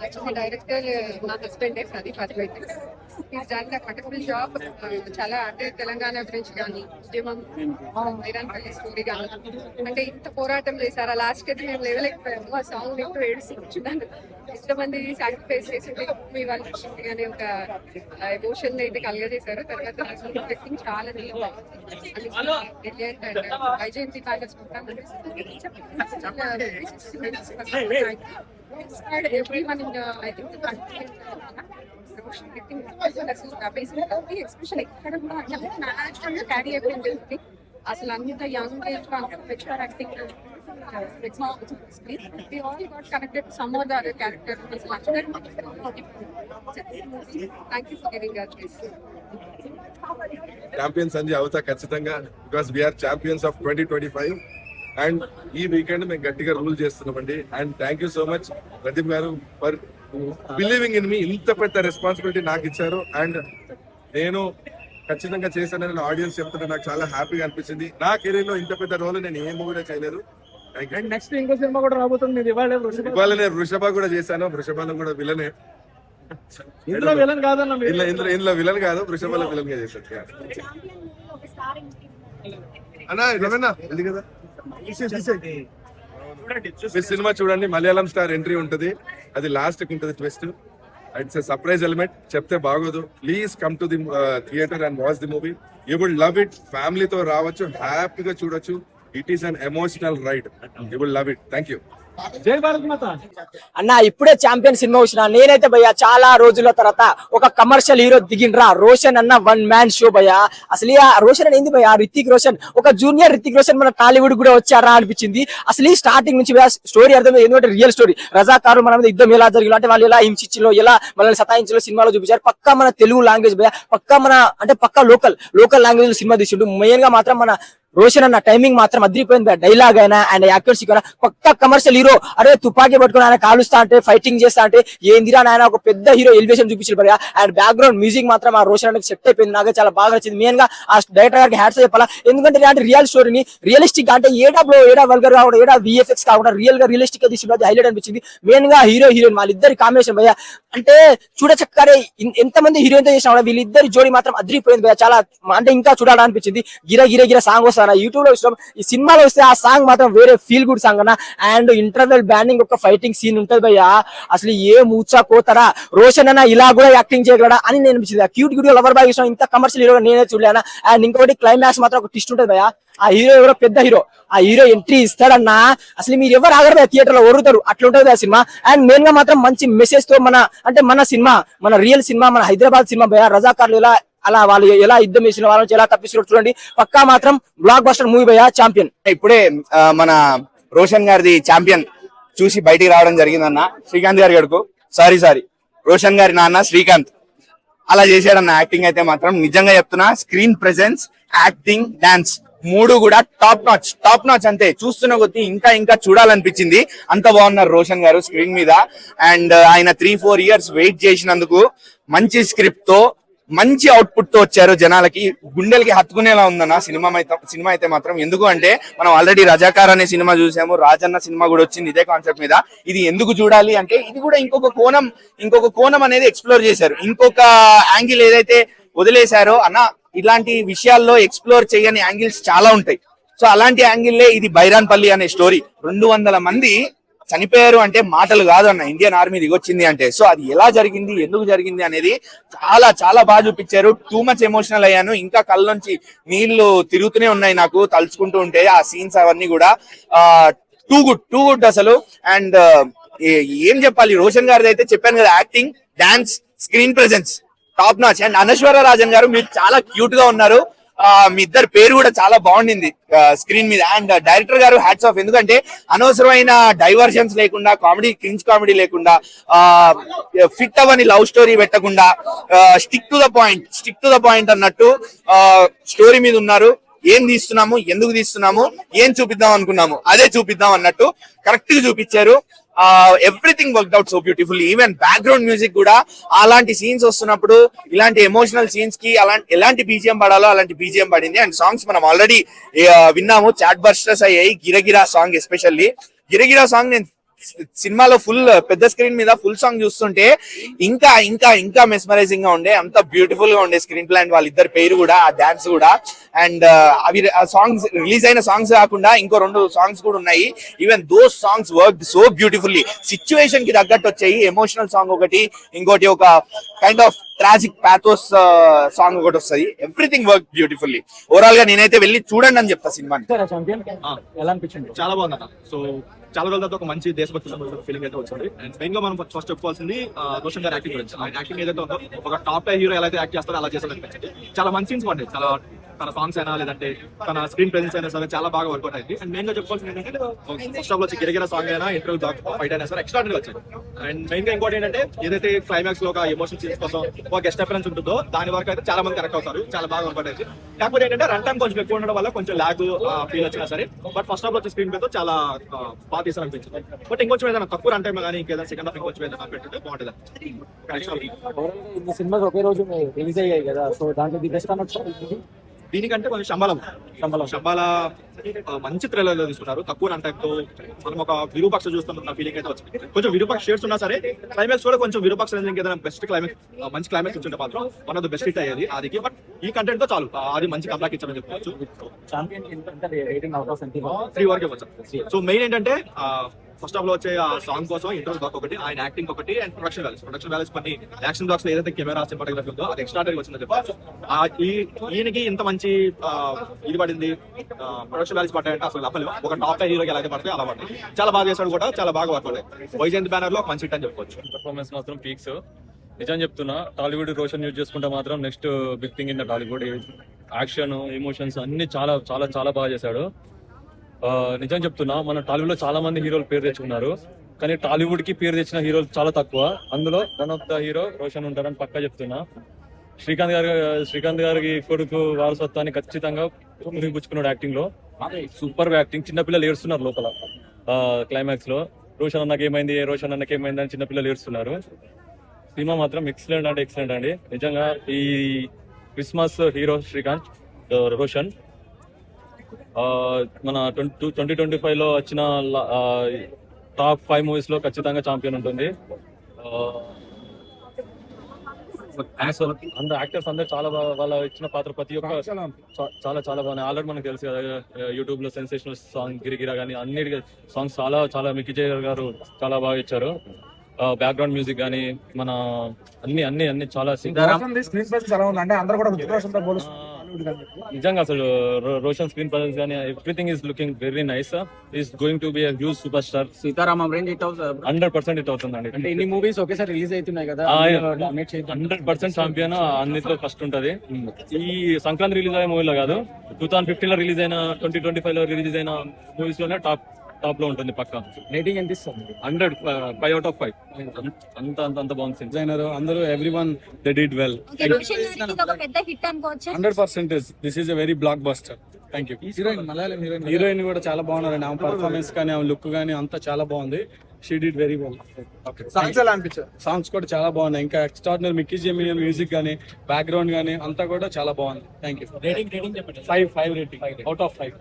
Actually director మా husband Pradeep Advaith. Is done the wonderful job. చాలా అంటే తెలంగాణ గురించి కానీ ఉద్యమం వీరాన్పల్లి స్టోరీ కానీ అంటే ఇంత పోరాటం చేశారు. లాస్ట్ అయితే మేము లేవలేకపోయాము. ఆ సాంగ్ వింటూ ఏడుస్తూ కూర్చున్నాను. ఎంతమంది సాక్రిఫైస్ చేసి మీ వాళ్ళు వచ్చింది అనే ఒక ఎమోషన్ అయితే కలగజేశారు. తర్వాత యాక్టింగ్ చాలా brilliant and Vyjayanthi palace everyone in I think the country expression ఎక్కడ కూడా న్యాచురల్ గా క్యారీ అయిపోయింది. అసలు అంత యంగ్ ఏజ్ లో అంత mature acting connected some of the other character. Thank you for giving us this. Champions అని అవుతా ఖచ్చితంగా, because we are champions of 2025 and ఈ వీకెండ్ మేము గట్టిగా రూల్ చేస్తున్నామండి. And thank you so much Pradeep garu for believing in me. ఇంత పెద్ద responsibility నాకు ఇచ్చారు అండ్ నేను ఖచ్చితంగా చేశానని ఆడియన్స్ చెప్తుంటే నాకు చాలా హ్యాపీగా అనిపించింది. నా కెరీర్ లో ఇంత పెద్ద రోల్ నేను ఏ మూవీలో చేయలేదు. నెక్స్ట్ ఇంకో సినిమా కూడా రాబోతుంది. ఇవాళ నేను వృషభ కూడా చేశాను. వృషభలో కూడా విలనే. ఇందులో విలన్ కాదన్న, ఇందులో విలన్ కాదు, వృషభలో విలన్ గా చేశాను అన్నా. రమేనా ఉంది కదా, ఈ సినిమా చూడండి. మలయాళం స్టార్ ఎంట్రీ ఉంటది, అది లాస్ట్ కి ఉంటది twist. It's a surprise element. చెప్తే బాగోదు. Please come to the theatre and watch the movie. You would love it. ఫ్యామిలీతో రావచ్చు, హ్యాపీగా చూడొచ్చు. It is an emotional ride. You would love it. Thank you. Jai Bharat మాత అన్న. ఇప్పుడే ఛాంపియన్ సినిమా వచ్చిన నేనైతే భయ్యా చాలా రోజుల తర్వాత ఒక కమర్షియల్ హీరో దిగిండ్రా. రోషన్ అన్న వన్ మ్యాన్ షో భయ్యా. అసలు ఆ రోషన్ అని ఏంది భయ్యా, రితిక్ రోషన్, ఒక జూనియర్ రితిక్ రోషన్ మన టాలీవుడ్ కూడా వచ్చారా అనిపించింది. అసలు ఈ స్టార్టింగ్ నుంచి స్టోరీ అర్థం ఎందుకంటే రియల్ స్టోరీ. రజాకారు మన మీద యుద్ధం ఎలా జరిగిందో, అంటే వాళ్ళు ఎలా హింసించలో, ఎలా మనల్ని సతాయించలో సినిమాలో చూపించారు. పక్కా మన తెలుగు లాంగ్వేజ్ భయ్యా, పక్కా మన అంటే పక్కా లోకల్ లాంగ్వేజ్ సినిమా తీసిండు. మెయిన్ గా మాత్రం మన రోషన్ అన్న టైమింగ్ మాత్రం అదిరిపోయింది. డైలాగ్ అయినా అండ్ యాక్యురసీ కూడా పక్కా కమర్షియల్ హీరో. అరే తుపాకీ పట్టుకుని ఆయన కాలుస్తా అంటే, ఫైటింగ్ చేస్తా అంటే ఏందిరా ఆయన ఒక పెద్ద హీరో ఎలివేషన్ చూపించారు భయ్యా. అండ్ బ్యాక్గ్రౌండ్ మ్యూజిక్ మాత్రం ఆ రోషన్ అన్నకి సెట్ అయిపోయింది. నాకు చాలా బాగా నచ్చింది. మెయిన్ గా ఆ డైరెక్టర్ గారికి హ్యాట్స్ చెప్పాలా. ఎందుకంటే ఇలాంటి రియల్ స్టోరీని రియలిస్టిక్ గా అంటే ఏడా వల్గర్ కాకుండా, ఏడా విఎఫ్ఎక్స్ కాకుండా రియల్ గా రియలిస్టిక్ గా తీసుకుంటే హైలైట్ అనిపించింది. మెయిన్ గా హీరోయిన్ వాళ్ళిద్దరి కాంబినేషన్ భయ్యా అంటే చూడచక్కరే. ఎంతమంది హీరోయిన్ తో చేసిన వీళ్ళిద్దరి జోడి మాత్రం అదిరిపోయింది భయ్యా. చాలా అంటే ఇంకా చూడాలనిపించింది. గిర సాంగ్ వస్తా యూట్యూబ్ లో ఇష్టం. ఈ సినిమాలో వస్తే ఆ సాంగ్ మాత్రం వేరే ఫీల్ గుడ్ సాంగ్ అన్న. అండ్ ఇంటర్వెల్ బ్యాండింగ్ ఒక ఫైటింగ్ సీన్ ఉంటది భయ్యా. అసలు ఏ మూచా కోతరా రోషన్ అన్న ఇలా కూడా యాక్టింగ్ చేయగలడా అని నేను అనిపించింది. క్యూట్ క్యూట్ లవర్ బాయ్ ఇష్టం. ఇంత కమర్షియల్ హీరో నేనే చూడలేనా. అండ్ ఇంకోటి క్లైమాక్స్ మాత్రం ఒక ట్విస్ట్ ఉంటది భయ్యా. ఆ హీరో ఎవరో పెద్ద హీరో, ఆ హీరో ఎంట్రీ ఇస్తాడన్నా అసలు మీరు ఎవరు ఆగరు థియేటర్ లో ఒరుతారు. అట్లా ఉంటది ఆ సినిమా. అండ్ మెయిన్ గా మాత్రం మంచి మెసేజ్ తో మన సినిమా, మన రియల్ సినిమా, మన హైదరాబాద్ సినిమా భయ్యా. రజాకార్లు ఎలా అలా వాళ్ళు ఎలా యుద్ధం చేసిన వాళ్ళని ఎలా తప్పిస్తున్నారు చూడండి. పక్కా మాత్రం బ్లాక్ బస్టర్ మూవీ భయ్యా ఛాంపియన్. ఇప్పుడే మన రోషన్ గారిది ఛాంపియన్ చూసి బయటికి రావడం జరిగిందన్న. శ్రీకాంత్ గారి గడుకు సారీ రోషన్ గారి నాన్న శ్రీకాంత్ అలా చేశాడన్న. యాక్టింగ్ అయితే మాత్రం నిజంగా చెప్తున్నా, స్క్రీన్ ప్రెజెన్స్, యాక్టింగ్, డాన్స్ మూడు కూడా టాప్ నాచ్ అంతే. చూస్తున్న కొద్దీ ఇంకా చూడాలనిపించింది. అంత బాగున్నారు రోషన్ గారు స్క్రీన్ మీద. అండ్ ఆయన 3-4 years వెయిట్ చేసినందుకు మంచి స్క్రిప్ట్ తో మంచి అవుట్పుట్ తో వచ్చారు. జనాలకి గుండెలకి హత్తుకునేలా ఉందన్న సినిమా అయితే మాత్రం. ఎందుకు అంటే మనం ఆల్రెడీ రజాకార్ అనే సినిమా చూసాము, రాజన్న సినిమా కూడా వచ్చింది ఇదే కాన్సెప్ట్ మీద. ఇది ఎందుకు చూడాలి అంటే ఇది కూడా ఇంకొక కోణం అనేది ఎక్స్ప్లోర్ చేశారు. ఇంకొక యాంగిల్ ఏదైతే వదిలేశారో అన్న, ఇలాంటి విషయాల్లో ఎక్స్ప్లోర్ చేయని యాంగిల్స్ చాలా ఉంటాయి. సో అలాంటి యాంగిల్లే ఇది. బైరాన్పల్లి అనే స్టోరీ. 200 మంది చనిపోయారు అంటే మాటలు కాదు అన్న. ఇండియన్ ఆర్మీ దిగొచ్చింది అంటే. సో అది ఎలా జరిగింది, ఎందుకు జరిగింది అనేది చాలా బాగా చూపించారు. టూ మచ్ ఎమోషనల్ అయ్యాను. ఇంకా కళ్ళ నుంచి నీళ్లు తిరుగుతూనే ఉన్నాయి నాకు తలుచుకుంటూ ఉంటే ఆ సీన్స్ అవన్నీ కూడా. టూ గుడ్ అసలు. అండ్ ఏం చెప్పాలి, రోషన్ గారిది అయితే చెప్పాను కదా, acting, dance, screen presence top notch. And Anaswara Rajan గారు మీరు చాలా క్యూట్ గా ఉన్నారు. మీ ఇద్దరు పేరు కూడా చాలా బాగుండింది స్క్రీన్ మీద. అండ్ డైరెక్టర్ గారు హ్యాట్స్ ఆఫ్. ఎందుకంటే అనవసరమైన డైవర్షన్స్ లేకుండా, క్రింజ్ కామెడీ లేకుండా, ఫిట్ అవని లవ్ స్టోరీ పెట్టకుండా స్టిక్ టు ద పాయింట్ అన్నట్టు స్టోరీ మీద ఉన్నారు. ఏం తీస్తున్నాము, ఎందుకు తీస్తున్నాము, ఏం చూపిద్దాం అనుకున్నాము అదే చూపిద్దాం అన్నట్టు కరెక్ట్ గా చూపించారు. Everything worked out so beautifully. Even background music కూడా అలాంటి సీన్స్ వస్తున్నప్పుడు, ఇలాంటి ఎమోషనల్ సీన్స్ కి ఎలాంటి బీజిఎం పడాలో అలాంటి బీజిఎం పడింది. అండ్ సాంగ్స్ మనం ఆల్రెడీ విన్నాము, చాట్ బస్టర్స్ అయ్యాయి. గిరగిరా సాంగ్ ఎస్పెషల్లీ. గిరగిరా సాంగ్ నేను సినిమాలో ఫుల్ పెద్ద స్క్రీన్ మీద ఫుల్ సాంగ్ చూస్తుంటే ఇంకా ఇంకా ఇంకా మెస్మరైజింగ్ గా ఉండే, అంత బ్యూటిఫుల్ గా ఉండే స్క్రీన్ ప్లే అండ్ వాళ్ళిద్దరి పేరు కూడా, ఆ డాన్స్ కూడా. అండ్ అవి సాంగ్స్ రిలీజ్ అయిన సాంగ్స్ కాకుండా ఇంకో 2 సాంగ్స్ కూడా ఉన్నాయి. Even those songs work so beautifully, situation కి తగ్గట్టు వచ్చాయి. ఎమోషనల్ సాంగ్ ఒకటి, ఇంకోటి ఒక kind of tragic pathos song ఒకటి వస్తుంది. Everything work beautifully. ఓవరాల్ గా నేనైతే వెళ్ళి చూడండి అని చెప్తా సినిమాని. ఛాంపియన్ ఎలా అనిపించింది? చాలా బాగుంది అన్న. సో చాలా రోజుల తర్వాత ఒక మంచి దేశభక్తి ఫీలింగ్ అయితే వచ్చింది. అండ్ మెయిన్ గా మనం ఫస్ట్ చెప్పుకోవాల్సింది రోషన్ గారి యాక్టింగ్ గురించి. ఆయన యాక్టింగ్ ఏదైతే ఉందో ఒక టాప్ హీరో ఎలా అయితే యాక్ట్ చేస్తారో అలా చేస్తారో అనిపించింది. చాలా మంచి సీన్స్ పడ్డాయి. చాలా తన సాంగ్స్ అయినా లేదంటే తన స్క్రీన్ ప్రెజెన్స్ అయినా సరే చాలా బాగా వర్కౌట్ అయింది. అండ్ మెయిన్ గా చెప్పుకోవాల్సింది ఏంటంటే ఫస్ట్ హాఫ్ లో వచ్చి గిరిగిర సాంగ్ అయినా ఇంటర్వ్యూ ఫైట్ అయినా సరే ఎక్స్ట్రాడినరీ వచ్చింది. అండ్ మెయిన్ గా ఇంకోటి ఏంటంటే ఏదైతే క్లైమాక్స్ లో ఒక ఎమోషన్ సీన్స్ కోసం ఒక గెస్ట్ అపిరెన్స్ ఉంటుందో దాని వరకు అయితే చాలా మంది కనెక్ట్ అవుతారు. చాలా బాగా వర్కౌట్ అయింది. కాకపోతే ఏంటంటే రన్ టైం కొంచెం ఎక్కువ ఉండడం వల్ల కొంచెం లాగ్ ఫీల్ వచ్చినా సరే, బట్ ఫస్ట్ హాఫ్ లో వచ్చి స్క్రీన్ ప్లే తో చాలా బాగా తీసారు అనిపించింది. బట్ ఇంకొంచెం ఏదైనా తక్కువ రన్ టైం కానీ ఇంకేదైనా సెకండ్ హాఫ్ ఇంకొంచెం ఏదైనా పెట్టుకుంటే బాగుంటుంది. ఈ సినిమాస్ ఒకే రోజు రిలీజ్ అయ్యాయి కదా, సో దాంట్లో ది బెస్ట్ అనొచ్చు. దీనికంటే కొంచెం శంబాల మంచి థ్రిల్లర్ లో తీసుకున్నారు. తక్కువ రన్ టైం తో మనం ఒక విరూపాక్ష చూస్తున్న ఫీలింగ్ అయితే వచ్చింది. కొంచెం విరూపాక్ష షేడ్స్ ఉన్నా సరే క్లైమాక్స్ కూడా కొంచెం విరూపాక్ష ఏదైనా బెస్ట్ క్లైమాక్స్ మంచి క్లైమాక్స్ వచ్చింటే మాత్రం one of the best hit అయ్యేది ఆదికి. బట్ ఈ కంటెంట్ తో చాలు, అది మంచి కంబ్యాక్ ఇచ్చారని చెప్పుకోవచ్చు. ఛాంపియన్ రేటింగ్ అవుట్ ఆఫ్ 3 వరకే వచ్చారు. సో మెయిన్ ఏంటంటే ఫస్ట్ హాఫ్ లో వచ్చే ఆ సాంగ్ కోసం ఇంట్రో బ్లాక్ ఒకటి, ఆయన యాక్టింగ్ ఒకటి, అండ్ ప్రొడక్షన్ వాల్యూస్ కొన్ని యాక్షన్ బ్లాక్స్ లో ఏదైతే కెమెరా సినిమాటోగ్రఫీ ఉందో అది ఎక్స్ట్రాడనరీ వచ్చిందని చెప్పచ్చు. ఈయనకి ఇంత మంచి ఇది పడింది, ప్రొడక్షన్ వాల్యూస్ పడ్డాయంటే అసలు అప్పలు ఒక టాప్ హీరోకి ఎలా పడితే అలా పడ్డాయి. చాలా బాగా చేశాడు కూడా, చాలా బాగా వర్క్ అవుతాయి. వైజయంత్ బ్యానర్ లో ఒక మంచి హిట్ అని చెప్పుకోవచ్చు. పర్ఫార్మెన్స్ మాత్రం పీక్స్. నిజం చెప్తున్నా, టాలీవుడ్ రోషన్ యూజ్ చేసుకుంటే మాత్రం next big thing in the Tollywood. Action, emotions అన్ని చాలా చాలా చాలా బాగా చేశాడు. నిజం చెప్తున్నా, మన టాలీవుడ్ లో చాలా మంది హీరోలు పేరు తెచ్చుకున్నారు, కానీ టాలీవుడ్ కి పేరు తెచ్చిన హీరోలు చాలా తక్కువ. అందులో one of the hero Roshan ఉంటారని పక్కా చెప్తున్నా. శ్రీకాంత్ గారికి కొడుకు వారసత్వాన్ని ఖచ్చితంగా పుచ్చుకున్నాడు యాక్టింగ్ లో. Super acting. చిన్నపిల్లలు ఏడుస్తున్నారు లోపల క్లైమాక్స్ లో. రోషన్ అన్నకి ఏమైంది అని చిన్నపిల్లలు ఏడుస్తున్నారు. సినిమా మాత్రం ఎక్సలెంట్ అంటే ఎక్సలెంట్ అండి. నిజంగా ఈ క్రిస్మస్ హీరో శ్రీకాంత్ రోషన్ మన 2025 లో వచ్చిన టాప్ 5 మూవీస్ లో ఖచ్చితంగా ఛాంపియన్ ఉంటుంది. అందరు యాక్టర్స్ అందరు చాలా వాళ్ళ ఇచ్చిన పాత్ర ప్రతి ఒక్క చాలా చాలా బాగున్నాయి. ఆల్రెడీ మనకు తెలుసు కదా, యూట్యూబ్ లో సెన్సేషనల్ సాంగ్ గిరిగిరా కానీ అన్నిటి సాంగ్స్ చాలా చాలా మిక్కీ గారు చాలా బాగా ఇచ్చారు. బ్యాక్గ్రౌండ్ మ్యూజిక్ కానీ మన అన్ని అన్ని అన్ని చాలా నిజంగా అసలు రోషన్ స్క్రీన్ ప్రజెన్స్ కానీ everything is looking very nice. Is going to be huge super star. Sita Ramam range hit అవుతుంది 100% హిట్ అవుతుందండి. అంటే ఇన్ని మూవీస్ ఒకేసారి రిలీజ్ అవుతున్నాయి కదా, 100% ఛాంపియన్ అన్నిట్లో ఫస్ట్ ఉంటది. ఈ సంక్రాంతి రిలీజ్ అయ్యే మూవీలో కాదు, 2015 లో రిలీజ్ అయిన 2025 లో రిలీజ్ అయిన మూవీస్ లోనే టాప్ లో ఉంటుంది పక్కా. రేటింగ్ ఎంత ఇస్తుంది? 100 5 out of 5. అంత బాగుంది. డిజైనర్ అందరూ everyone they did well. 100% this is a very block buster. Thank you. Heroine కూడా చాలా బాగున్నారండి. ఆమె పర్ఫార్మెన్స్ కానీ ఆమె లుక్ కానీ అంతా చాలా బాగుంది. She did very well. Songs కూడా చాలా బాగున్నాయి. ఇంకా ఎక్స్ట్రాడినరీ మిక్కీ జెమిని మ్యూజిక్ కానీ బ్యాక్గ్రౌండ్ కానీ అంతా కూడా చాలా బాగుంది. Thank you. 5 rating out of 5.